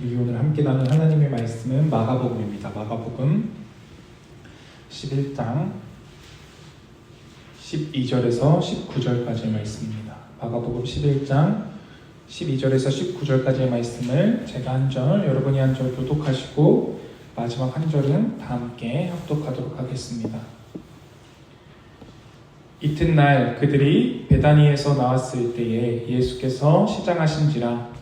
우리 오늘 함께 나눈 하나님의 말씀은 마가복음입니다. 마가복음 11장 12절에서 19절까지의 말씀입니다. 마가복음 11장 12절에서 19절까지의 말씀을 제가 한 절, 여러분이 한 절 교독하시고 마지막 한 절은 다 함께 합독하도록 하겠습니다. 이튿날 그들이 베다니에서 나왔을 때에 예수께서 시장하신지라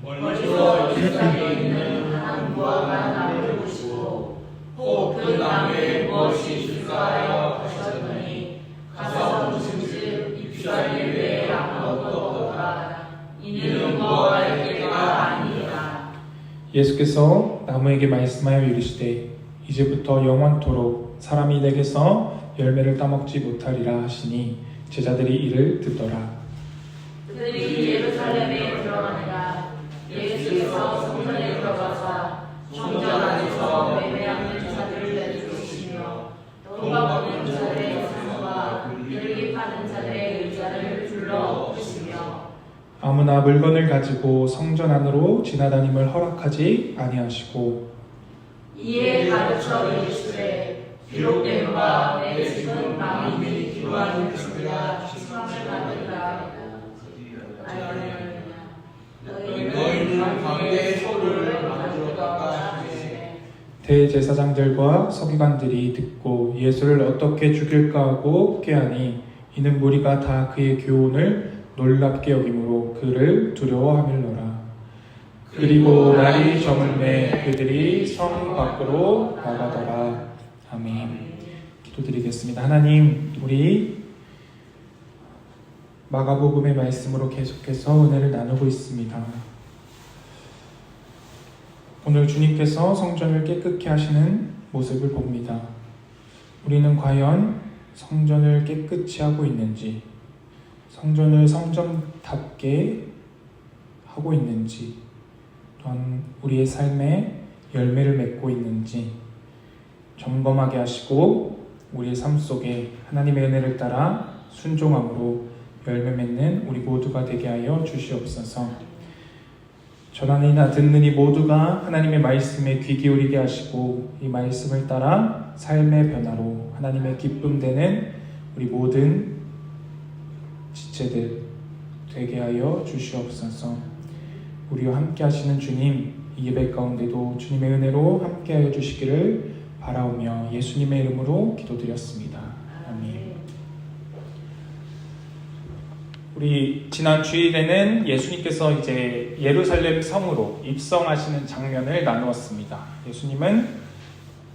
멀리서 예루살렘에 있는 한 무화과 나무를 보시고 혹 그 나무에 무엇이 있을까 하여 가셨더니 가서 보신즉 잎사귀 외에 아무것도 없더라. 이는 무화과의 때가 아니니라. 예수께서 나무에게 말씀하여 이르시되 이제부터 영원토록 사람이 내게서 열매를 따먹지 못하리라 하시니 제자들이 이를 듣더라. 그들이 예루살렘에 들어가니라. 예수께서 성전에 들어가사 성전 안에서 매매하는 자들을 내쫓으시며 돈과 받는 자들의 상과 열기 파는 자들의 의자를 불러 엎으시며 아무나 물건을 가지고 성전 안으로 지나다님을 허락하지 아니하시고 이에 가르쳐 이르시되 기록된 바 내 집은 만민이 기도하는 집이라 칭함을 받으리라. 너희는 관계의 소를 만들었다 하시되 대제사장들과 서기관들이 듣고 예수를 어떻게 죽일까 하고 꾀하니 이는 무리가 다 그의 교훈을 놀랍게 여김으로 그를 두려워하밀러라. 그리고 날이 저물매 그들이 성 밖으로 나가더라. 아멘. 기도드리겠습니다. 하나님, 우리 마가복음의 말씀으로 계속해서 은혜를 나누고 있습니다. 오늘 주님께서 성전을 깨끗게 하시는 모습을 봅니다. 우리는 과연 성전을 깨끗이 하고 있는지, 성전을 성전답게 하고 있는지, 또한 우리의 삶에 열매를 맺고 있는지 점검하게 하시고 우리의 삶 속에 하나님의 은혜를 따라 순종함으로 열매 맺는 우리 모두가 되게 하여 주시옵소서. 전하니나 듣느니 모두가 하나님의 말씀에 귀 기울이게 하시고 이 말씀을 따라 삶의 변화로 하나님의 기쁨 되는 우리 모든 지체들 되게 하여 주시옵소서. 우리와 함께 하시는 주님, 이 예배 가운데도 주님의 은혜로 함께 하여 주시기를 바라오며 예수님의 이름으로 기도드렸습니다. 아멘. 우리 지난 주일에는 예수님께서 이제 예루살렘 성으로 입성하시는 장면을 나누었습니다. 예수님은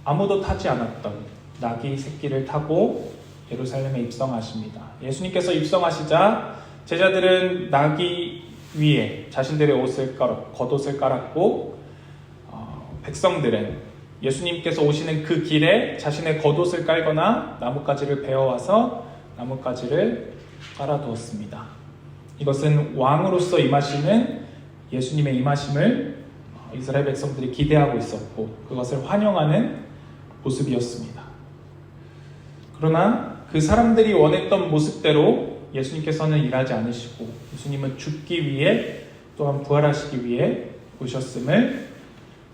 아무도 타지 않았던 나귀 새끼를 타고 예루살렘에 입성하십니다. 예수님께서 입성하시자 제자들은 나귀 위에 자신들의 겉옷을 깔았고 백성들은 예수님께서 오시는 그 길에 자신의 겉옷을 깔거나 나뭇가지를 베어와서 나뭇가지를 깔아두었습니다. 이것은 왕으로서 임하시는 예수님의 임하심을 이스라엘 백성들이 기대하고 있었고 그것을 환영하는 모습이었습니다. 그러나 그 사람들이 원했던 모습대로 예수님께서는 일하지 않으시고 예수님은 죽기 위해 또한 부활하시기 위해 오셨음을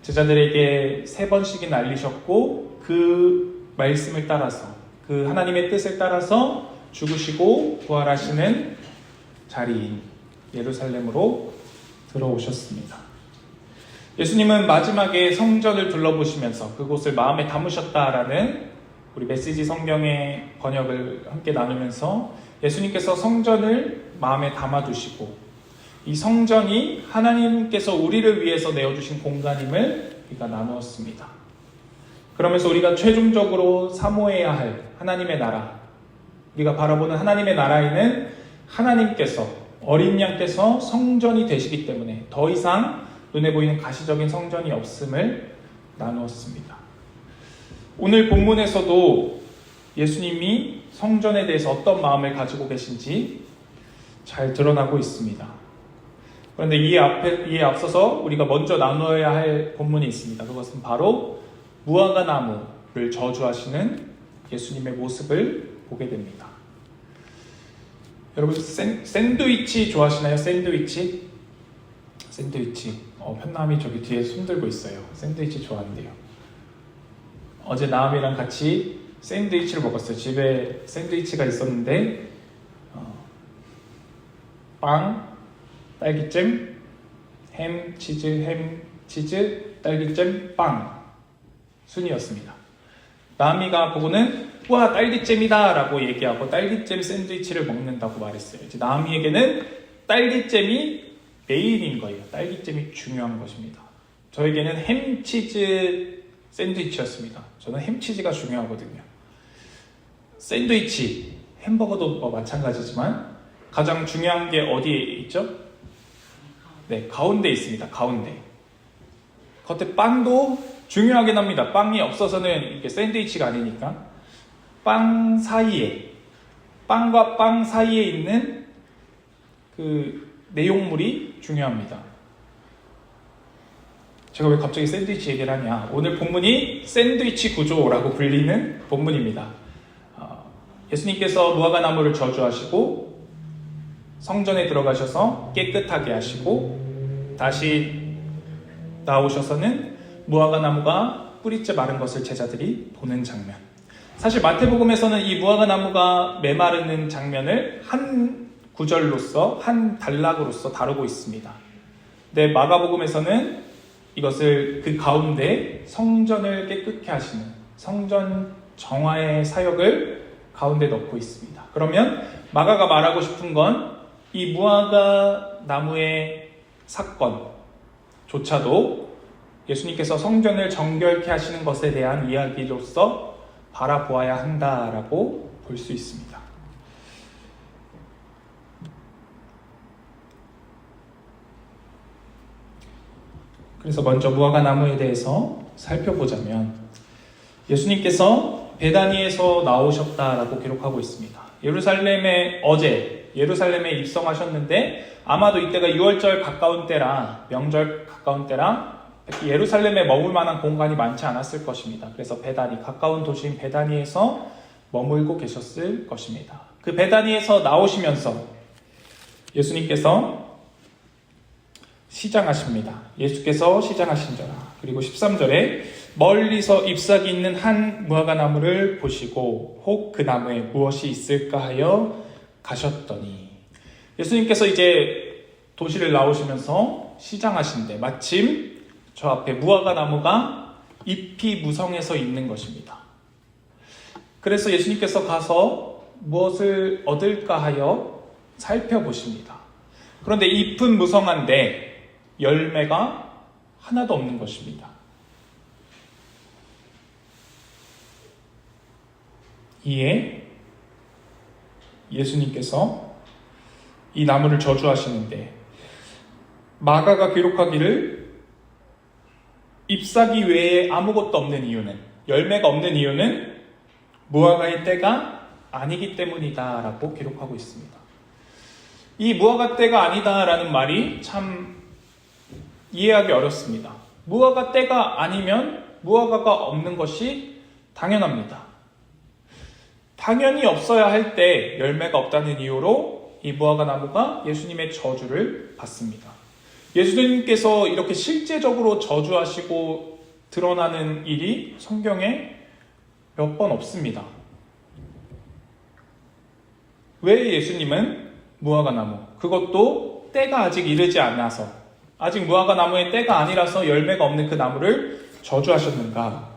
제자들에게 3번씩이나 알리셨고 그 말씀을 따라서 그 하나님의 뜻을 따라서 죽으시고 부활하시는 자리인 예루살렘으로 들어오셨습니다. 예수님은 마지막에 성전을 둘러보시면서 그곳을 마음에 담으셨다라는 우리 메시지 성경의 번역을 함께 나누면서 예수님께서 성전을 마음에 담아두시고 이 성전이 하나님께서 우리를 위해서 내어주신 공간임을 우리가 나누었습니다. 그러면서 우리가 최종적으로 사모해야 할 하나님의 나라, 우리가 바라보는 하나님의 나라에는 하나님께서 어린 양께서 성전이 되시기 때문에 더 이상 눈에 보이는 가시적인 성전이 없음을 나누었습니다. 오늘 본문에서도 예수님이 성전에 대해서 어떤 마음을 가지고 계신지 잘 드러나고 있습니다. 그런데 이에 앞서서 우리가 먼저 나누어야 할 본문이 있습니다. 그것은 바로 무화과 나무를 저주하시는 예수님의 모습을 보게 됩니다. 여러분 샌드위치 좋아하시나요? 샌드위치? 샌드위치. 편남이 저기 뒤에 손 들고 있어요. 샌드위치 좋아한대요. 어제 나음이랑 같이 샌드위치를 먹었어요. 집에 샌드위치가 있었는데 빵, 딸기잼, 햄, 치즈, 딸기잼, 빵 순이었습니다. 나미가 보고는 와 딸기잼이다 라고 얘기하고 딸기잼 샌드위치를 먹는다고 말했어요. 이제 나미에게는 딸기잼이 메인인 거예요. 딸기잼이 중요한 것입니다. 저에게는 햄치즈 샌드위치였습니다. 저는 햄치즈가 중요하거든요. 샌드위치, 햄버거도 마찬가지지만 가장 중요한 게 어디에 있죠? 네, 가운데 있습니다. 가운데. 겉에 빵도 중요하긴 합니다. 빵이 없어서는 이게 샌드위치가 아니니까. 빵 사이에, 빵과 빵 사이에 있는 그 내용물이 중요합니다. 제가 왜 갑자기 샌드위치 얘기를 하냐? 오늘 본문이 샌드위치 구조라고 불리는 본문입니다. 예수님께서 무화과나무를 저주하시고 성전에 들어가셔서 깨끗하게 하시고 다시 나오셔서는 무화과나무가 뿌리째 마른 것을 제자들이 보는 장면. 사실 마태복음에서는 이 무화과나무가 메마르는 장면을 한 구절로서 한 단락으로서 다루고 있습니다. 근데 마가복음에서는 이것을 그 가운데 성전을 깨끗게 하시는 성전 정화의 사역을 가운데 넣고 있습니다. 그러면 마가가 말하고 싶은 건 이 무화과 나무의 사건조차도 예수님께서 성전을 정결케 하시는 것에 대한 이야기로서 바라보아야 한다라고 볼 수 있습니다. 그래서 먼저 무화과 나무에 대해서 살펴보자면 예수님께서 베다니에서 나오셨다라고 기록하고 있습니다. 예루살렘에 입성하셨는데 아마도 이때가 6월절 가까운 때라 명절 가까운 때라 예루살렘에 머물 만한 공간이 많지 않았을 것입니다. 그래서 베다니, 가까운 도시인 베다니에서 머물고 계셨을 것입니다. 그 베다니에서 나오시면서 예수님께서 시장하십니다. 예수께서 시장하신저라. 그리고 13절에 멀리서 잎사귀 있는 한 무화과 나무를 보시고 혹 그 나무에 무엇이 있을까 하여 가셨더니 예수님께서 이제 도시를 나오시면서 시장하신데 마침 저 앞에 무화과 나무가 잎이 무성해서 있는 것입니다. 그래서 예수님께서 가서 무엇을 얻을까 하여 살펴보십니다. 그런데 잎은 무성한데 열매가 하나도 없는 것입니다. 이에 예수님께서 이 나무를 저주하시는데 마가가 기록하기를 잎사귀 외에 아무것도 없는 이유는, 열매가 없는 이유는 무화과의 때가 아니기 때문이다 라고 기록하고 있습니다. 이 무화과 때가 아니다 라는 말이 참 이해하기 어렵습니다. 무화과 때가 아니면 무화과가 없는 것이 당연합니다. 당연히 없어야 할 때 열매가 없다는 이유로 이 무화과 나무가 예수님의 저주를 받습니다. 예수님께서 이렇게 실제적으로 저주하시고 드러나는 일이 성경에 몇 번 없습니다. 왜 예수님은 무화과 나무, 그것도 때가 아직 이르지 않아서, 아직 무화과 나무의 때가 아니라서 열매가 없는 그 나무를 저주하셨는가?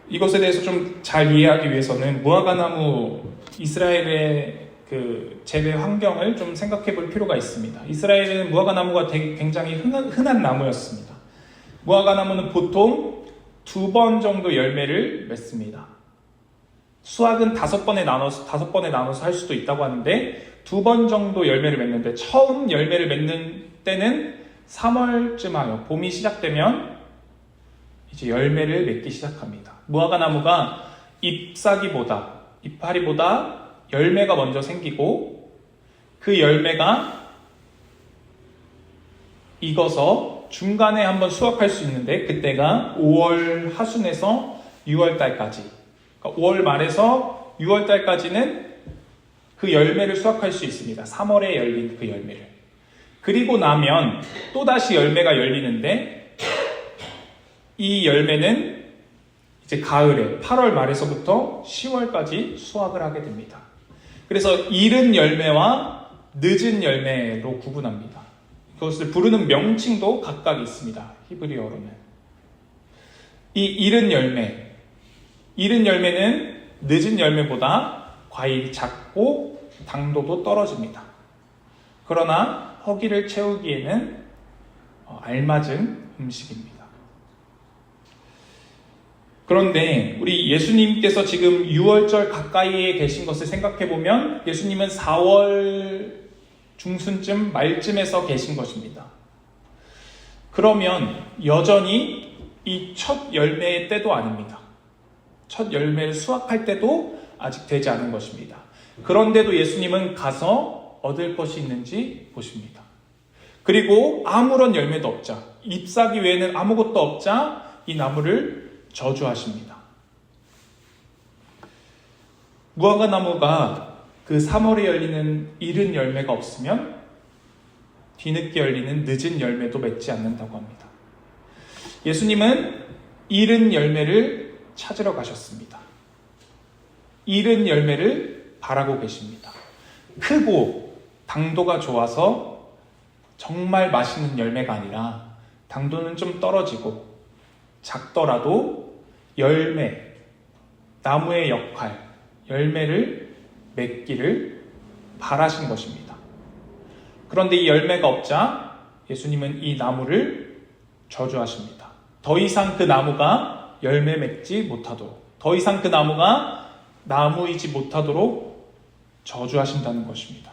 이것에 대해서 좀 잘 이해하기 위해서는 무화과 나무 이스라엘의 그 재배 환경을 좀 생각해 볼 필요가 있습니다. 이스라엘은 무화과 나무가 굉장히 흔한 나무였습니다. 무화과 나무는 보통 2번 정도 열매를 맺습니다. 수확은 5번에 나눠서 할 수도 있다고 하는데 2번 정도 열매를 맺는데 처음 열매를 맺는 때는 3월쯤 하여 봄이 시작되면 이제 열매를 맺기 시작합니다. 무화과 나무가 이파리보다 열매가 먼저 생기고 그 열매가 익어서 중간에 한번 수확할 수 있는데 그때가 5월 하순에서 6월 달까지, 그러니까 5월 말에서 6월 달까지는 그 열매를 수확할 수 있습니다. 3월에 열린 그 열매를. 그리고 나면 또다시 열매가 열리는데 이 열매는 이제 가을에 8월 말에서부터 10월까지 수확을 하게 됩니다. 그래서 이른 열매와 늦은 열매로 구분합니다. 그것을 부르는 명칭도 각각 있습니다. 히브리어로는. 이 이른 열매는 늦은 열매보다 과일이 작고 당도도 떨어집니다. 그러나 허기를 채우기에는 알맞은 음식입니다. 그런데 우리 예수님께서 지금 6월절 가까이에 계신 것을 생각해보면 예수님은 4월 중순쯤 말쯤에서 계신 것입니다. 그러면 여전히 이 첫 열매의 때도 아닙니다. 첫 열매를 수확할 때도 아직 되지 않은 것입니다. 그런데도 예수님은 가서 얻을 것이 있는지 보십니다. 그리고 아무런 열매도 없자, 잎사귀 외에는 아무것도 없자 이 나무를 저주하십니다. 무화과나무가 그 3월에 열리는 이른 열매가 없으면 뒤늦게 열리는 늦은 열매도 맺지 않는다고 합니다. 예수님은 이른 열매를 찾으러 가셨습니다. 이른 열매를 바라고 계십니다. 크고 당도가 좋아서 정말 맛있는 열매가 아니라 당도는 좀 떨어지고 작더라도 열매, 나무의 역할, 열매를 맺기를 바라신 것입니다. 그런데 이 열매가 없자 예수님은 이 나무를 저주하십니다. 더 이상 그 나무가 열매 맺지 못하도록, 더 이상 그 나무가 나무이지 못하도록 저주하신다는 것입니다.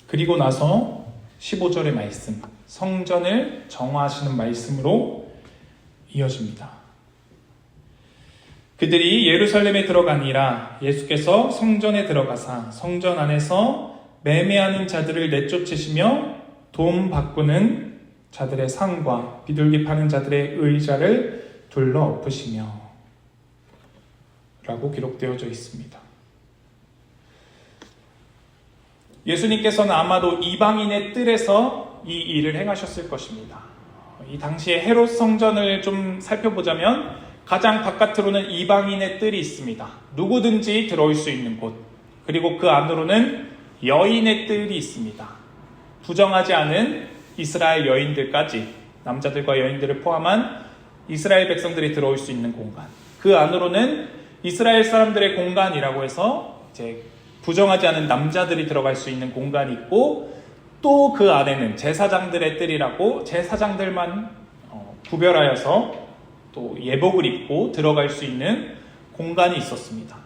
그리고 나서 15절의 말씀, 성전을 정화하시는 말씀으로 이어집니다. 그들이 예루살렘에 들어가니라. 예수께서 성전에 들어가사 성전 안에서 매매하는 자들을 내쫓으시며 돈 바꾸는 자들의 상과 비둘기 파는 자들의 의자를 둘러 엎으시며 라고 기록되어져 있습니다. 예수님께서는 아마도 이방인의 뜰에서 이 일을 행하셨을 것입니다. 이 당시에 헤롯 성전을 좀 살펴보자면 가장 바깥으로는 이방인의 뜰이 있습니다. 누구든지 들어올 수 있는 곳. 그리고 그 안으로는 여인의 뜰이 있습니다. 부정하지 않은 이스라엘 여인들까지, 남자들과 여인들을 포함한 이스라엘 백성들이 들어올 수 있는 공간. 그 안으로는 이스라엘 사람들의 공간이라고 해서 이제 부정하지 않은 남자들이 들어갈 수 있는 공간이 있고, 또 그 안에는 제사장들의 뜰이라고 제사장들만 구별하여서 또 예복을 입고 들어갈 수 있는 공간이 있었습니다.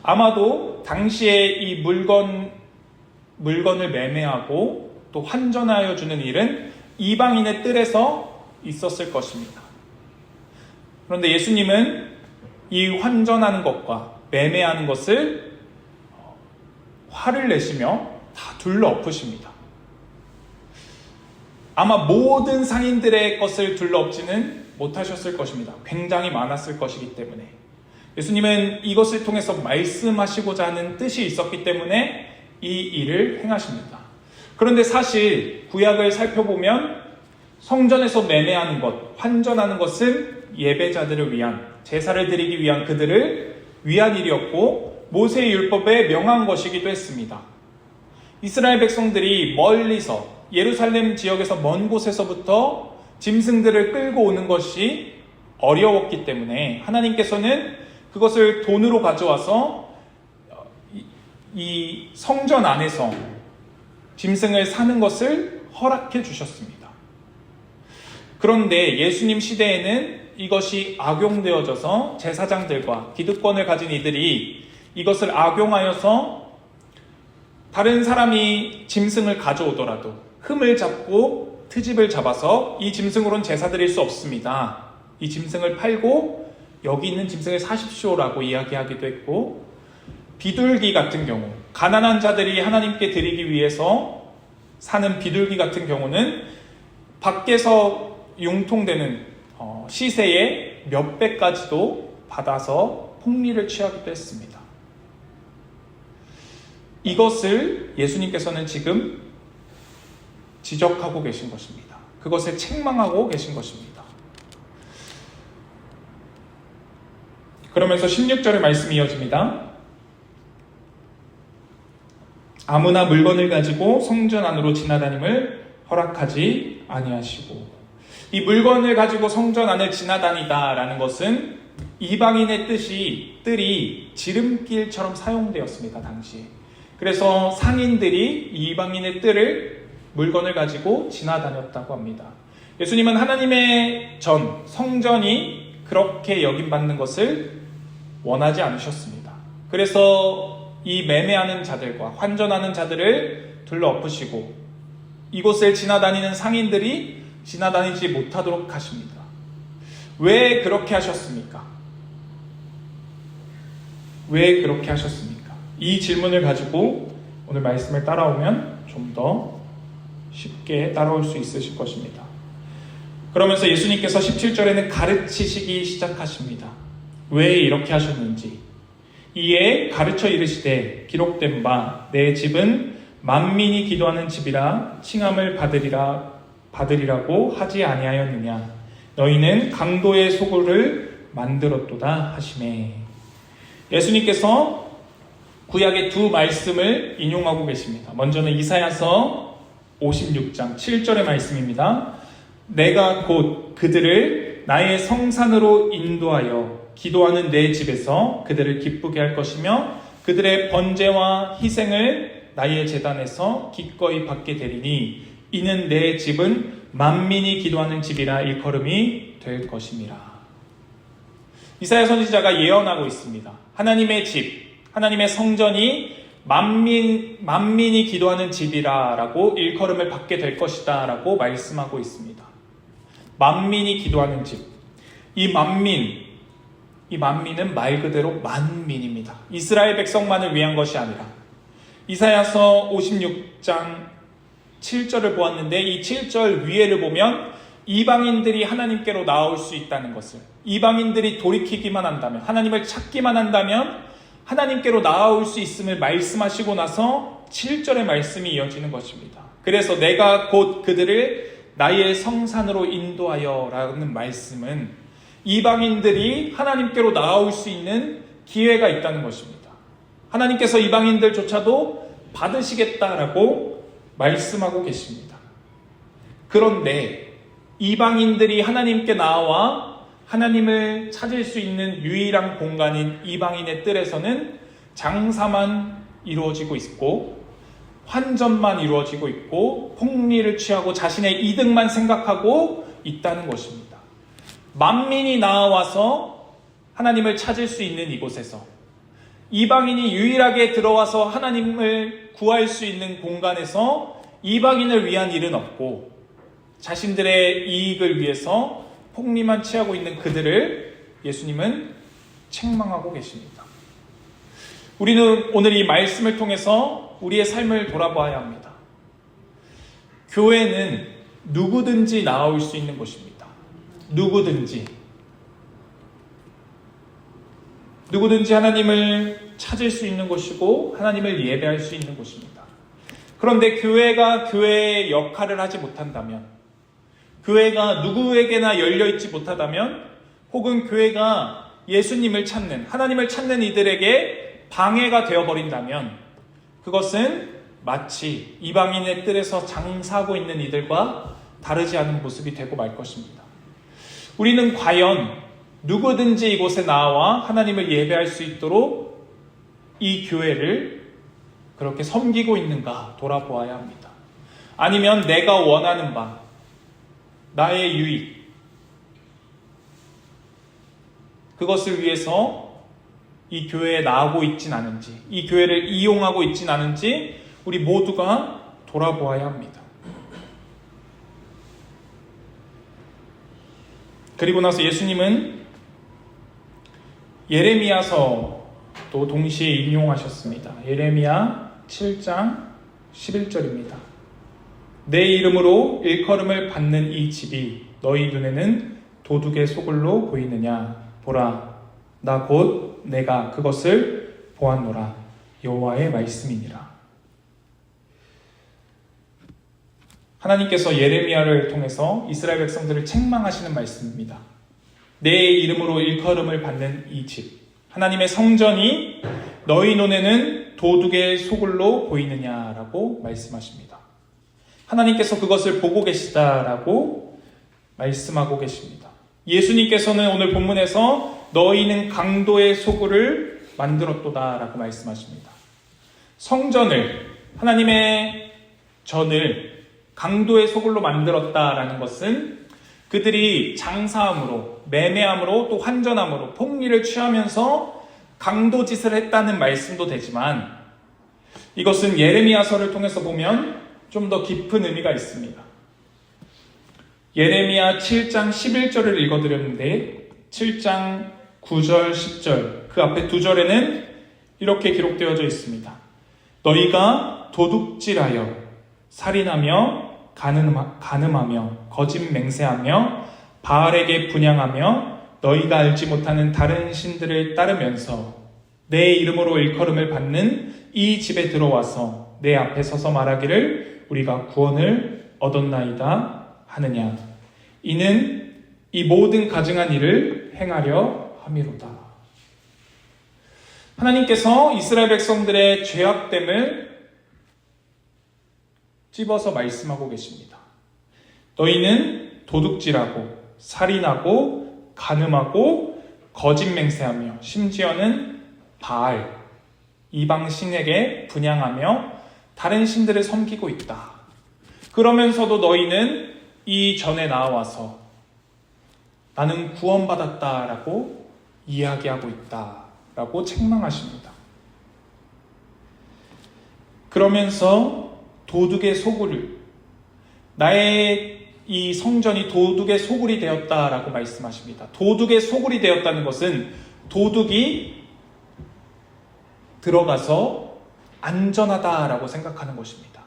아마도 당시에 이 물건을 매매하고 또 환전하여 주는 일은 이방인의 뜰에서 있었을 것입니다. 그런데 예수님은 이 환전하는 것과 매매하는 것을 화를 내시며 다 둘러 엎으십니다. 아마 모든 상인들의 것을 둘러 엎지는 못하셨을 것입니다. 굉장히 많았을 것이기 때문에. 예수님은 이것을 통해서 말씀하시고자 하는 뜻이 있었기 때문에 이 일을 행하십니다. 그런데 사실 구약을 살펴보면 성전에서 매매하는 것, 환전하는 것은 예배자들을 위한, 제사를 드리기 위한 그들을 위한 일이었고 모세의 율법에 명한 것이기도 했습니다. 이스라엘 백성들이 멀리서 예루살렘 지역에서 먼 곳에서부터 짐승들을 끌고 오는 것이 어려웠기 때문에 하나님께서는 그것을 돈으로 가져와서 이 성전 안에서 짐승을 사는 것을 허락해 주셨습니다. 그런데 예수님 시대에는 이것이 악용되어져서 제사장들과 기득권을 가진 이들이 이것을 악용하여서 다른 사람이 짐승을 가져오더라도 흠을 잡고 트집을 잡아서 이 짐승으로는 제사 드릴 수 없습니다. 이 짐승을 팔고 여기 있는 짐승을 사십시오라고 이야기하기도 했고, 비둘기 같은 경우, 가난한 자들이 하나님께 드리기 위해서 사는 비둘기 같은 경우는 밖에서 융통되는 시세에 몇 배까지도 받아서 폭리를 취하기도 했습니다. 이것을 예수님께서는 지금 지적하고 계신 것입니다. 그것을 책망하고 계신 것입니다. 그러면서 16절의 말씀이 이어집니다. 아무나 물건을 가지고 성전 안으로 지나다님을 허락하지 아니하시고, 이 물건을 가지고 성전 안을 지나다니다라는 것은 이방인의 뜰이 지름길처럼 사용되었습니다. 당시에. 그래서 상인들이 이방인의 뜰을 물건을 가지고 지나다녔다고 합니다. 예수님은 하나님의 성전이 그렇게 여김받는 것을 원하지 않으셨습니다. 그래서 이 매매하는 자들과 환전하는 자들을 둘러엎으시고 이곳을 지나다니는 상인들이 지나다니지 못하도록 하십니다. 왜 그렇게 하셨습니까? 왜 그렇게 하셨습니까? 이 질문을 가지고 오늘 말씀을 따라오면 좀 더 쉽게 따라올 수 있으실 것입니다. 그러면서 예수님께서 17절에는 가르치시기 시작하십니다. 왜 이렇게 하셨는지. 이에 가르쳐 이르시되 기록된 바 내 집은 만민이 기도하는 집이라 칭함을 받으리라고 하지 아니하였느냐. 너희는 강도의 소굴을 만들었도다 하시매. 예수님께서 구약의 두 말씀을 인용하고 계십니다. 먼저는 이사야서 56장 7절의 말씀입니다. 내가 곧 그들을 나의 성산으로 인도하여 기도하는 내 집에서 그들을 기쁘게 할 것이며 그들의 번제와 희생을 나의 제단에서 기꺼이 받게 되리니 이는 내 집은 만민이 기도하는 집이라 일컬음이 될 것임이라. 이사야 선지자가 예언하고 있습니다. 하나님의 집, 하나님의 성전이 만민이 기도하는 집이라라고 일컬음을 받게 될 것이다 라고 말씀하고 있습니다. 만민이 기도하는 집. 이 만민은 말 그대로 만민입니다. 이스라엘 백성만을 위한 것이 아니라 이사야서 56장 7절을 보았는데 이 7절 위에를 보면 이방인들이 하나님께로 나올 수 있다는 것을, 이방인들이 돌이키기만 한다면, 하나님을 찾기만 한다면 하나님께로 나아올 수 있음을 말씀하시고 나서 7절의 말씀이 이어지는 것입니다. 그래서 내가 곧 그들을 나의 성산으로 인도하여 라는 말씀은 이방인들이 하나님께로 나아올 수 있는 기회가 있다는 것입니다. 하나님께서 이방인들조차도 받으시겠다라고 말씀하고 계십니다. 그런데 이방인들이 하나님께 나와 하나님을 찾을 수 있는 유일한 공간인 이방인의 뜰에서는 장사만 이루어지고 있고 환전만 이루어지고 있고 폭리를 취하고 자신의 이득만 생각하고 있다는 것입니다. 만민이 나와서 하나님을 찾을 수 있는 이곳에서 이방인이 유일하게 들어와서 하나님을 구할 수 있는 공간에서 이방인을 위한 일은 없고 자신들의 이익을 위해서 폭리만 취하고 있는 그들을 예수님은 책망하고 계십니다. 우리는 오늘 이 말씀을 통해서 우리의 삶을 돌아봐야 합니다. 교회는 누구든지 나올 수 있는 곳입니다. 누구든지 하나님을 찾을 수 있는 곳이고 하나님을 예배할 수 있는 곳입니다. 그런데 교회가 교회의 역할을 하지 못한다면, 교회가 누구에게나 열려있지 못하다면, 혹은 교회가 예수님을 찾는, 하나님을 찾는 이들에게 방해가 되어버린다면 그것은 마치 이방인의 뜰에서 장사하고 있는 이들과 다르지 않은 모습이 되고 말 것입니다. 우리는 과연 누구든지 이곳에 나와 하나님을 예배할 수 있도록 이 교회를 그렇게 섬기고 있는가 돌아보아야 합니다. 아니면 내가 원하는 바, 나의 유익, 그것을 위해서 이 교회에 나오고 있진 않은지, 이 교회를 이용하고 있진 않은지 우리 모두가 돌아보아야 합니다. 그리고 나서 예수님은 예레미야서도 동시에 인용하셨습니다. 예레미야 7장 11절입니다. 내 이름으로 일컬음을 받는 이 집이 너희 눈에는 도둑의 소굴로 보이느냐? 보라, 나 곧 내가 그것을 보았노라. 여호와의 말씀이니라. 하나님께서 예레미야를 통해서 이스라엘 백성들을 책망하시는 말씀입니다. 내 이름으로 일컬음을 받는 이 집, 하나님의 성전이 너희 눈에는 도둑의 소굴로 보이느냐라고 말씀하십니다. 하나님께서 그것을 보고 계시다라고 말씀하고 계십니다. 예수님께서는 오늘 본문에서 너희는 강도의 소굴을 만들었도다라고 말씀하십니다. 성전을, 하나님의 전을 강도의 소굴로 만들었다라는 것은 그들이 장사함으로, 매매함으로, 또 환전함으로 폭리를 취하면서 강도짓을 했다는 말씀도 되지만, 이것은 예레미야서를 통해서 보면 좀 더 깊은 의미가 있습니다. 예레미야 7장 11절을 읽어드렸는데 7장 9절 10절 그 앞에 두 절에는 이렇게 기록되어져 있습니다. 너희가 도둑질하여 살인하며 간음하며 거짓 맹세하며 바알에게 분향하며 너희가 알지 못하는 다른 신들을 따르면서 내 이름으로 일컬음을 받는 이 집에 들어와서 내 앞에 서서 말하기를 우리가 구원을 얻었나이다 하느냐. 이는 이 모든 가증한 일을 행하려 함이로다. 하나님께서 이스라엘 백성들의 죄악됨을 찝어서 말씀하고 계십니다. 너희는 도둑질하고 살인하고 간음하고 거짓 맹세하며 심지어는 바알, 이방 신에게 분향하며 다른 신들을 섬기고 있다. 그러면서도 너희는 이 전에 나와서 나는 구원받았다라고 이야기하고 있다라고 책망하십니다. 그러면서 도둑의 소굴을, 나의 이 성전이 도둑의 소굴이 되었다라고 말씀하십니다. 도둑의 소굴이 되었다는 것은 도둑이 들어가서 안전하다라고 생각하는 것입니다.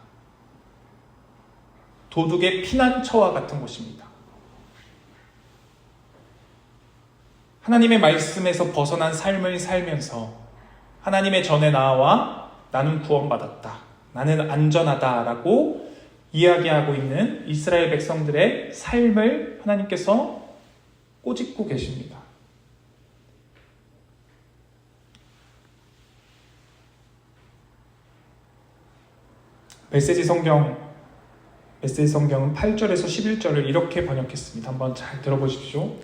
도둑의 피난처와 같은 곳입니다. 하나님의 말씀에서 벗어난 삶을 살면서 하나님의 전에 나와 나는 구원받았다, 나는 안전하다라고 이야기하고 있는 이스라엘 백성들의 삶을 하나님께서 꼬집고 계십니다. 메시지 성경은 8절에서 11절을 이렇게 번역했습니다. 한번 잘 들어보십시오.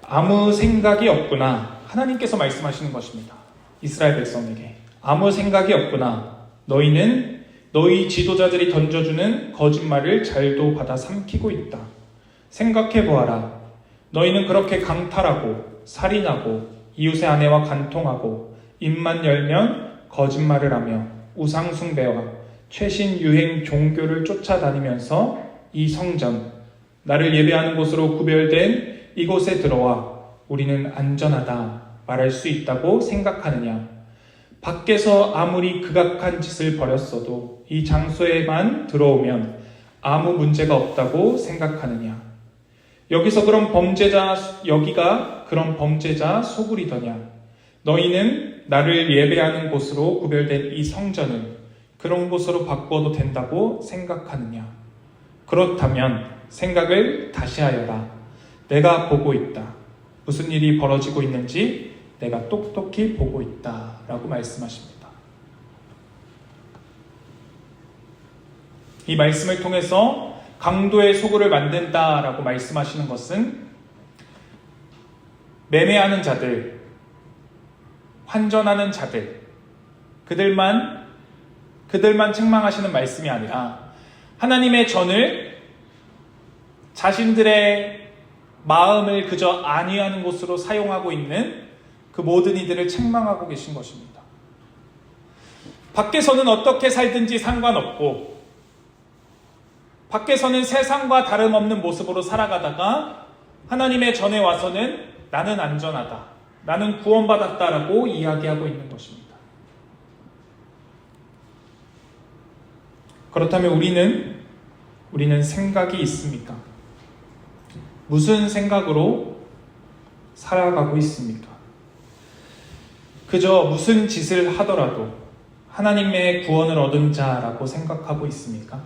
아무 생각이 없구나. 하나님께서 말씀하시는 것입니다. 이스라엘 백성에게 아무 생각이 없구나. 너희는 너희 지도자들이 던져주는 거짓말을 잘도 받아 삼키고 있다. 생각해보아라. 너희는 그렇게 강탈하고 살인하고 이웃의 아내와 간통하고 입만 열면 거짓말을 하며 우상 숭배와 최신 유행 종교를 쫓아다니면서 이 성전, 나를 예배하는 곳으로 구별된 이곳에 들어와 우리는 안전하다 말할 수 있다고 생각하느냐? 밖에서 아무리 극악한 짓을 벌였어도 이 장소에만 들어오면 아무 문제가 없다고 생각하느냐? 여기가 그런 범죄자 소굴이더냐? 너희는 나를 예배하는 곳으로 구별된 이 성전을 그런 곳으로 바꿔도 된다고 생각하느냐? 그렇다면 생각을 다시 하여라. 내가 보고 있다. 무슨 일이 벌어지고 있는지 내가 똑똑히 보고 있다 라고 말씀하십니다. 이 말씀을 통해서 강도의 소굴을 만든다 라고 말씀하시는 것은 매매하는 자들, 환전하는 자들, 그들만 책망하시는 말씀이 아니라 하나님의 전을 자신들의 마음을 그저 안위하는 곳으로 사용하고 있는 그 모든 이들을 책망하고 계신 것입니다. 밖에서는 어떻게 살든지 상관없고 밖에서는 세상과 다름없는 모습으로 살아가다가 하나님의 전에 와서는 나는 안전하다, 나는 구원받았다라고 이야기하고 있는 것입니다. 그렇다면 우리는 생각이 있습니까? 무슨 생각으로 살아가고 있습니까? 그저 무슨 짓을 하더라도 하나님의 구원을 얻은 자라고 생각하고 있습니까?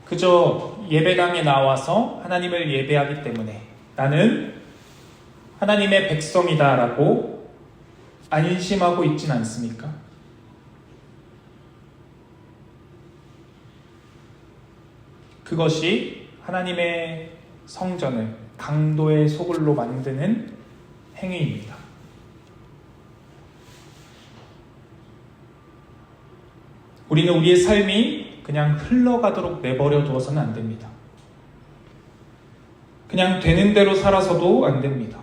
그저 예배당에 나와서 하나님을 예배하기 때문에 나는 하나님의 백성이다라고 안심하고 있진 않습니까? 그것이 하나님의 성전을 강도의 소굴로 만드는 행위입니다. 우리는 우리의 삶이 그냥 흘러가도록 내버려 두어서는 안 됩니다. 그냥 되는 대로 살아서도 안 됩니다.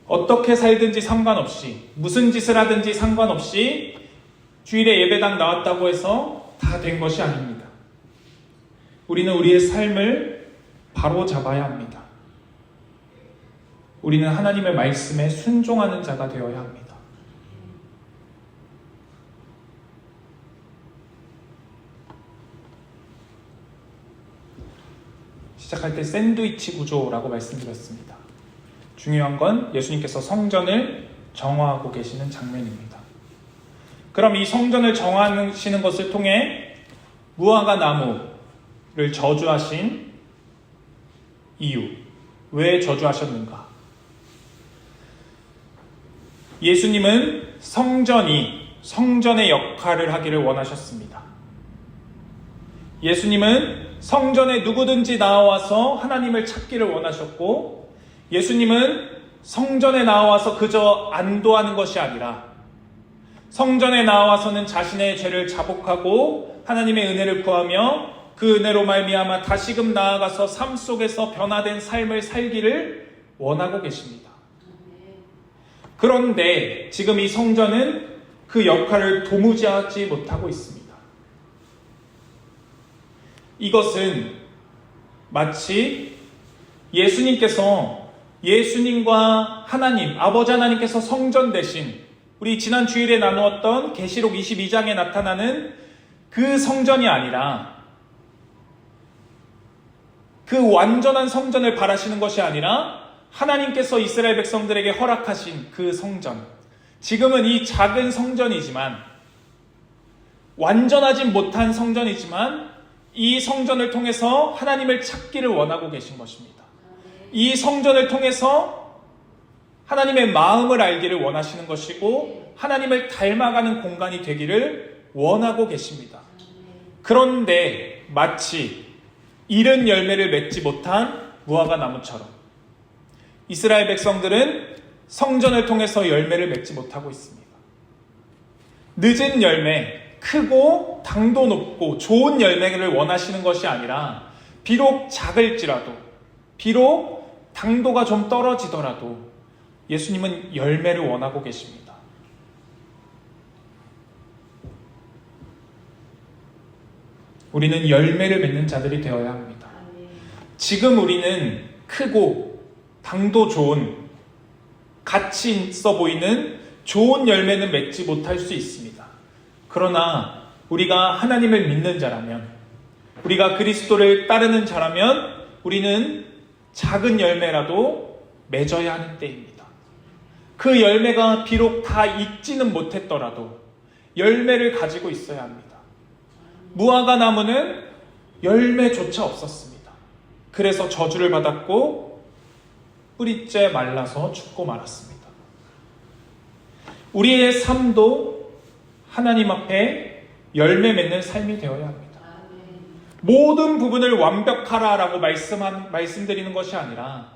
어떻게 살든지 상관없이, 무슨 짓을 하든지 상관없이 주일에 예배당 나왔다고 해서 다 된 것이 아닙니다. 우리는 우리의 삶을 바로 잡아야 합니다. 우리는 하나님의 말씀에 순종하는 자가 되어야 합니다. 시작할 때 샌드위치 구조라고 말씀드렸습니다. 중요한 건 예수님께서 성전을 정화하고 계시는 장면입니다. 그럼 이 성전을 정화하시는 것을 통해 무화과 나무를 저주하신 이유, 왜 저주하셨는가? 예수님은 성전의 역할을 하기를 원하셨습니다. 예수님은 성전에 누구든지 나와서 하나님을 찾기를 원하셨고, 예수님은 성전에 나와서 그저 안도하는 것이 아니라 성전에 나와서는 자신의 죄를 자복하고 하나님의 은혜를 구하며 그 은혜로 말미암아 다시금 나아가서 삶 속에서 변화된 삶을 살기를 원하고 계십니다. 그런데 지금 이 성전은 그 역할을 도무지 하지 못하고 있습니다. 이것은 마치 예수님과 하나님, 아버지 하나님께서 성전 대신 우리 지난 주일에 나누었던 계시록 22장에 나타나는 그 성전이 아니라, 그 완전한 성전을 바라시는 것이 아니라 하나님께서 이스라엘 백성들에게 허락하신 그 성전, 지금은 이 작은 성전이지만, 완전하진 못한 성전이지만 이 성전을 통해서 하나님을 찾기를 원하고 계신 것입니다. 이 성전을 통해서 하나님의 마음을 알기를 원하시는 것이고 하나님을 닮아가는 공간이 되기를 원하고 계십니다. 그런데 마치 이른 열매를 맺지 못한 무화과 나무처럼 이스라엘 백성들은 성전을 통해서 열매를 맺지 못하고 있습니다. 늦은 열매, 크고 당도 높고 좋은 열매를 원하시는 것이 아니라 비록 작을지라도, 비록 당도가 좀 떨어지더라도 예수님은 열매를 원하고 계십니다. 우리는 열매를 맺는 자들이 되어야 합니다. 지금 우리는 크고 당도 좋은, 가치 있어 보이는 좋은 열매는 맺지 못할 수 있습니다. 그러나 우리가 하나님을 믿는 자라면, 우리가 그리스도를 따르는 자라면 우리는 작은 열매라도 맺어야 하는 때입니다. 그 열매가 비록 다 익지는 못했더라도 열매를 가지고 있어야 합니다. 무화과 나무는 열매조차 없었습니다. 그래서 저주를 받았고 뿌리째 말라서 죽고 말았습니다. 우리의 삶도 하나님 앞에 열매 맺는 삶이 되어야 합니다. 모든 부분을 완벽하라라고 말씀드리는 것이 아니라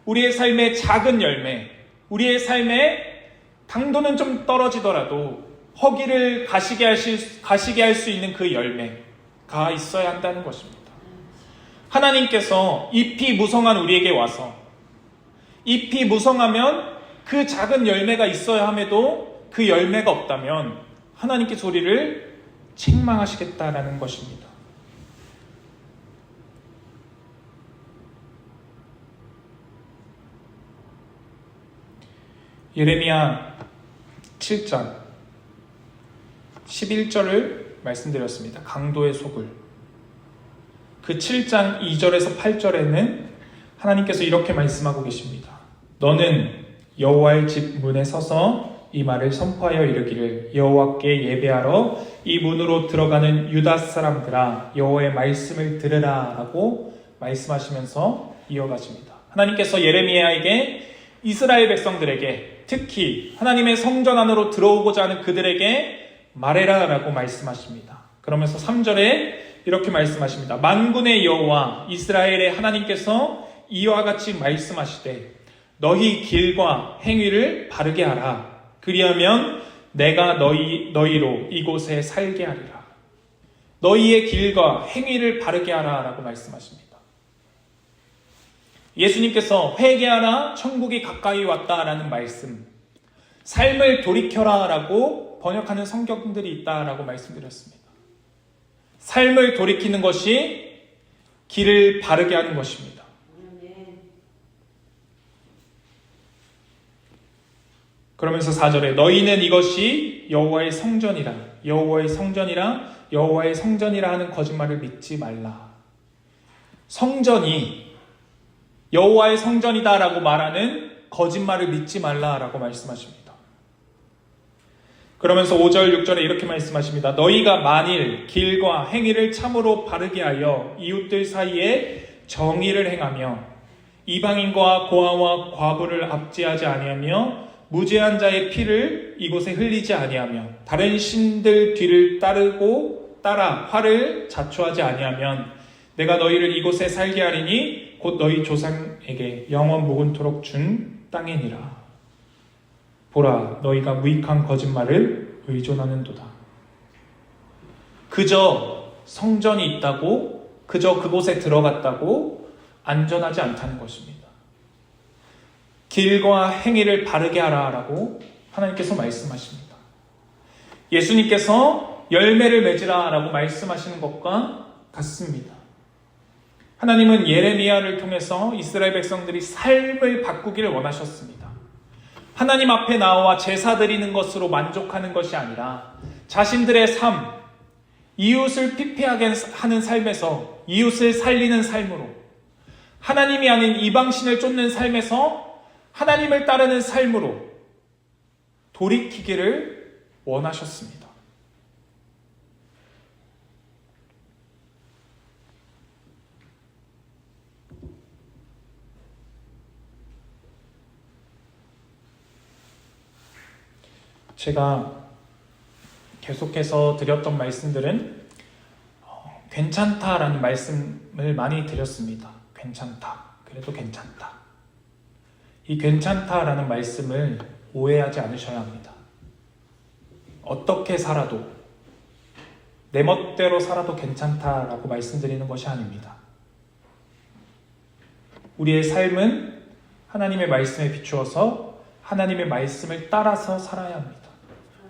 우리의 삶의 작은 열매, 우리의 삶에 당도는 좀 떨어지더라도 허기를 가시게 할 수 있는 그 열매가 있어야 한다는 것입니다. 하나님께서 잎이 무성한 우리에게 와서, 잎이 무성하면 그 작은 열매가 있어야 함에도 그 열매가 없다면 하나님께서 우리를 책망하시겠다라는 것입니다. 예레미야 7장 11절을 말씀드렸습니다. 강도의 소굴. 그 7장 2절에서 8절에는 하나님께서 이렇게 말씀하고 계십니다. 너는 여호와의 집 문에 서서 이 말을 선포하여 이르기를 여호와께 예배하러 이 문으로 들어가는 유다 사람들아 여호와의 말씀을 들으라 라고 말씀하시면서 이어가십니다. 하나님께서 예레미야에게 이스라엘 백성들에게 특히 하나님의 성전 안으로 들어오고자 하는 그들에게 말해라 라고 말씀하십니다. 그러면서 3절에 이렇게 말씀하십니다. 만군의 여호와 이스라엘의 하나님께서 이와 같이 말씀하시되 너희 길과 행위를 바르게 하라. 그리하면 내가 너희로 이곳에 살게 하리라. 너희의 길과 행위를 바르게 하라 라고 말씀하십니다. 예수님께서 회개하라 천국이 가까이 왔다라는 말씀, 삶을 돌이켜라 라고 번역하는 성경들이 있다라고 말씀드렸습니다. 삶을 돌이키는 것이 길을 바르게 하는 것입니다. 그러면서 4절에 너희는 이것이 여호와의 성전이라 여호와의 성전이라 여호와의 성전이라 하는 거짓말을 믿지 말라. 성전이 여호와의 성전이다라고 말하는 거짓말을 믿지 말라라고 말씀하십니다. 그러면서 5절 6절에 이렇게 말씀하십니다. 너희가 만일 길과 행위를 참으로 바르게 하여 이웃들 사이에 정의를 행하며 이방인과 고아와 과부를 압제하지 아니하며 무죄한 자의 피를 이곳에 흘리지 아니하며 다른 신들 뒤를 따라 화를 자초하지 아니하면 내가 너희를 이곳에 살게 하리니 곧 너희 조상에게 영원 무궁토록 준 땅이니라. 보라 너희가 무익한 거짓말을 의존하는도다. 그저 성전이 있다고 그저 그곳에 들어갔다고 안전하지 않다는 것입니다. 길과 행위를 바르게 하라라고 하나님께서 말씀하십니다. 예수님께서 열매를 맺으라라고 말씀하시는 것과 같습니다. 하나님은 예레미야를 통해서 이스라엘 백성들이 삶을 바꾸기를 원하셨습니다. 하나님 앞에 나와 제사 드리는 것으로 만족하는 것이 아니라 자신들의 삶, 이웃을 피폐하게 하는 삶에서 이웃을 살리는 삶으로 하나님이 아닌 이방신을 쫓는 삶에서 하나님을 따르는 삶으로 돌이키기를 원하셨습니다. 제가 계속해서 드렸던 말씀들은 괜찮다라는 말씀을 많이 드렸습니다. 괜찮다. 그래도 괜찮다. 이 괜찮다라는 말씀을 오해하지 않으셔야 합니다. 어떻게 살아도 내 멋대로 살아도 괜찮다라고 말씀드리는 것이 아닙니다. 우리의 삶은 하나님의 말씀에 비추어서 하나님의 말씀을 따라서 살아야 합니다.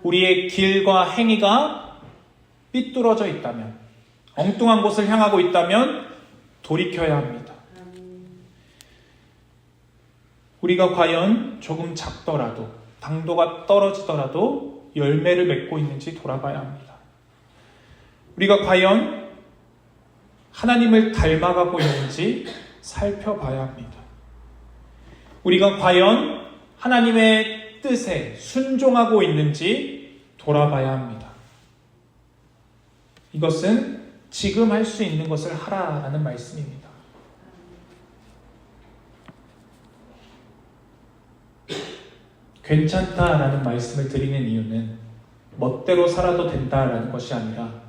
우리의 길과 행위가 삐뚤어져 있다면, 엉뚱한 곳을 향하고 있다면 돌이켜야 합니다. 우리가 과연 조금 작더라도, 당도가 떨어지더라도 열매를 맺고 있는지 돌아봐야 합니다. 우리가 과연 하나님을 닮아가고 있는지 살펴봐야 합니다. 우리가 과연 하나님의 뜻에 순종하고 있는지 돌아봐야 합니다. 이것은 지금 할 수 있는 것을 하라라는 말씀입니다. 괜찮다라는 말씀을 드리는 이유는 멋대로 살아도 된다라는 것이 아니라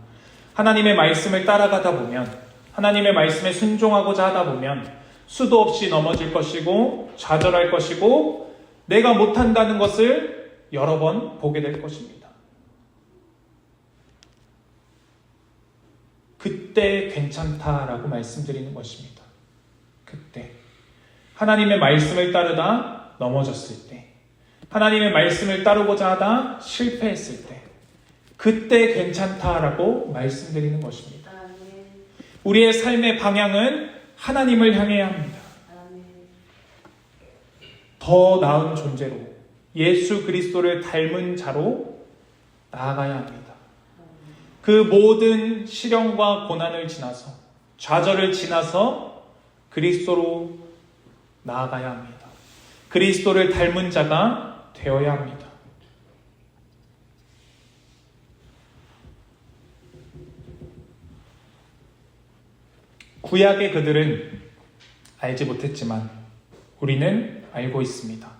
하나님의 말씀을 따라가다 보면, 하나님의 말씀에 순종하고자 하다 보면 수도 없이 넘어질 것이고 좌절할 것이고 내가 못한다는 것을 여러 번 보게 될 것입니다. 그때 괜찮다라고 말씀드리는 것입니다. 그때 하나님의 말씀을 따르다 넘어졌을 때, 하나님의 말씀을 따르고자 하다 실패했을 때, 그때 괜찮다라고 말씀드리는 것입니다. 우리의 삶의 방향은 하나님을 향해야 합니다. 더 나은 존재로 예수 그리스도를 닮은 자로 나아가야 합니다. 그 모든 시련과 고난을 지나서 좌절을 지나서 그리스도로 나아가야 합니다. 그리스도를 닮은 자가 되어야 합니다. 구약의 그들은 알지 못했지만 우리는 알고 있습니다.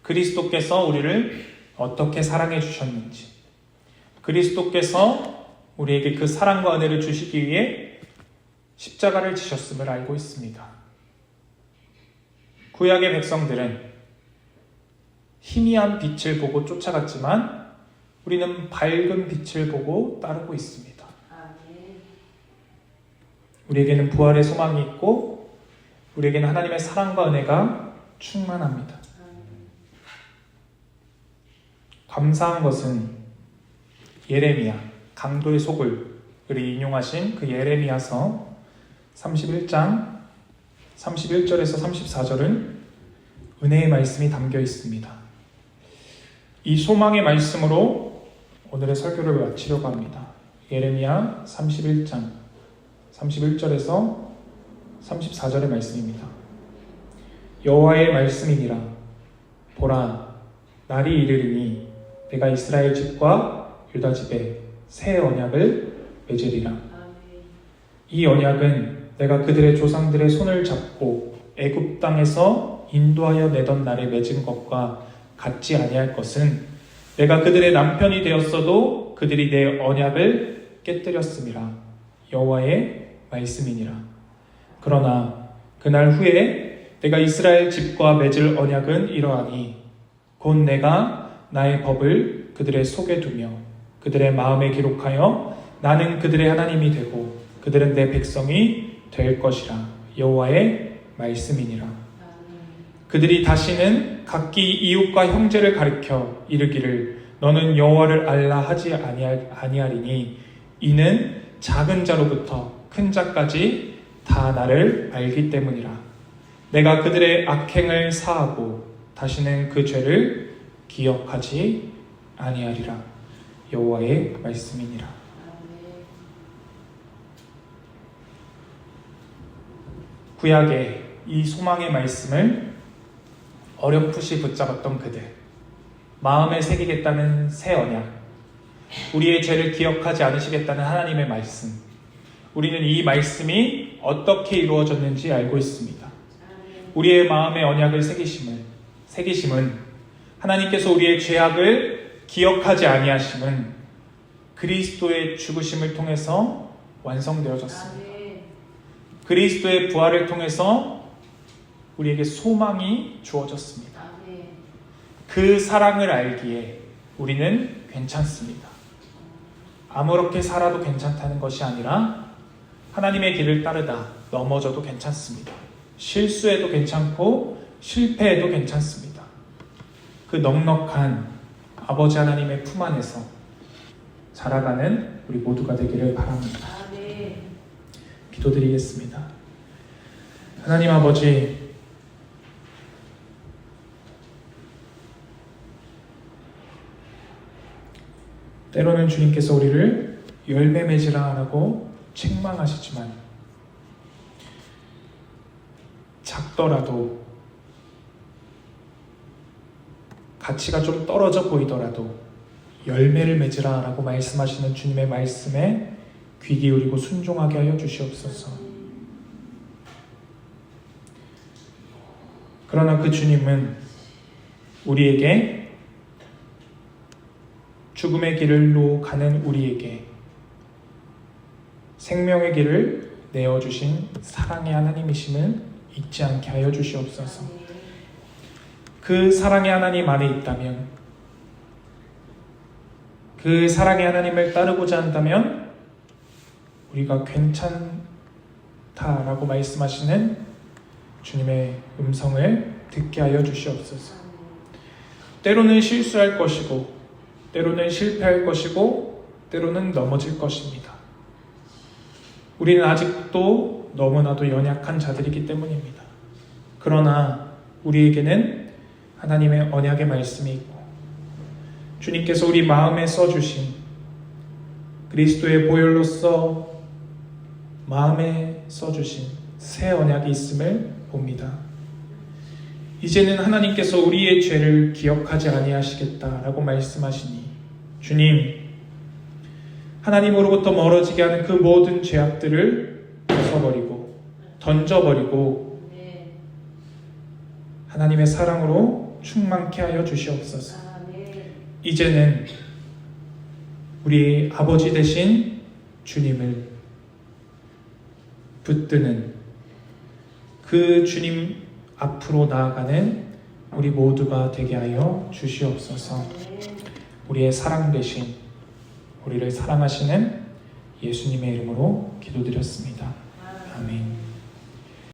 그리스도께서 우리를 어떻게 사랑해 주셨는지, 그리스도께서 우리에게 그 사랑과 은혜를 주시기 위해 십자가를 지셨음을 알고 있습니다. 구약의 백성들은 희미한 빛을 보고 쫓아갔지만 우리는 밝은 빛을 보고 따르고 있습니다. 우리에게는 부활의 소망이 있고 우리에게는 하나님의 사랑과 은혜가 충만합니다. 감사한 것은 예레미야, 강도의 속을 인용하신 그 예레미야서 31장 31절에서 34절은 은혜의 말씀이 담겨 있습니다. 이 소망의 말씀으로 오늘의 설교를 마치려고 합니다. 예레미야 31장 31절에서 34절의 말씀입니다. 여호와의 말씀이니라. 보라, 날이 이르리니 내가 이스라엘 집과 유다 집에 새 언약을 맺으리라. 이 언약은 내가 그들의 조상들의 손을 잡고 애굽 땅에서 인도하여 내던 날에 맺은 것과 같지 아니할 것은 내가 그들의 남편이 되었어도 그들이 내 언약을 깨뜨렸음이라. 여호와의 말씀이니라. 그러나 그날 후에 내가 이스라엘 집과 맺을 언약은 이러하니 곧 내가 나의 법을 그들의 속에 두며 그들의 마음에 기록하여 나는 그들의 하나님이 되고 그들은 내 백성이 될 것이라. 여호와의 말씀이니라. 그들이 다시는 각기 이웃과 형제를 가리켜 이르기를 너는 여호와를 알라 하지 아니하리니 이는 작은 자로부터 큰 자까지 다 나를 알기 때문이라. 내가 그들의 악행을 사하고 다시는 그 죄를 기억하지 아니하리라. 여호와의 말씀이니라. 구약의 이 소망의 말씀을 어렴풋이 붙잡았던 그들, 마음에 새기겠다는 새 언약, 우리의 죄를 기억하지 않으시겠다는 하나님의 말씀, 우리는 이 말씀이 어떻게 이루어졌는지 알고 있습니다. 우리의 마음에 언약을 새기심은 하나님께서 우리의 죄악을 기억하지 아니하심은 그리스도의 죽으심을 통해서 완성되어졌습니다. 그리스도의 부활을 통해서 우리에게 소망이 주어졌습니다. 그 사랑을 알기에 우리는 괜찮습니다. 아무렇게 살아도 괜찮다는 것이 아니라 하나님의 길을 따르다 넘어져도 괜찮습니다. 실수해도 괜찮고 실패해도 괜찮습니다. 그 넉넉한 아버지 하나님의 품 안에서 자라가는 우리 모두가 되기를 바랍니다. 기도드리겠습니다. 하나님 아버지, 때로는 주님께서 우리를 열매 맺으라라고 책망하시지만 작더라도 가치가 좀 떨어져 보이더라도 열매를 맺으라라고 말씀하시는 주님의 말씀에 귀 기울이고 순종하게 하여 주시옵소서. 그러나 그 주님은 우리에게 죽음의 길로 가는 우리에게 생명의 길을 내어주신 사랑의 하나님이심을 잊지 않게 하여 주시옵소서. 그 사랑의 하나님 안에 있다면, 그 사랑의 하나님을 따르고자 한다면 우리가 괜찮다라고 말씀하시는 주님의 음성을 듣게 하여 주시옵소서. 때로는 실수할 것이고 때로는 실패할 것이고 때로는 넘어질 것입니다. 우리는 아직도 너무나도 연약한 자들이기 때문입니다. 그러나 우리에게는 하나님의 언약의 말씀이 있고 주님께서 우리 마음에 써주신 그리스도의 보혈로서 마음에 써주신 새 언약이 있음을 봅니다. 이제는 하나님께서 우리의 죄를 기억하지 아니하시겠다라고 말씀하시니 주님, 하나님으로부터 멀어지게 하는 그 모든 죄악들을 벗어버리고 던져버리고 하나님의 사랑으로 충만케 하여 주시옵소서. 이제는 우리 아버지 되신 주님을 붙드는 그 주님 앞으로 나아가는 우리 모두가 되게 하여 주시옵소서. 우리의 사랑 되신, 우리를 사랑하시는 예수님의 이름으로 기도드렸습니다. 아멘.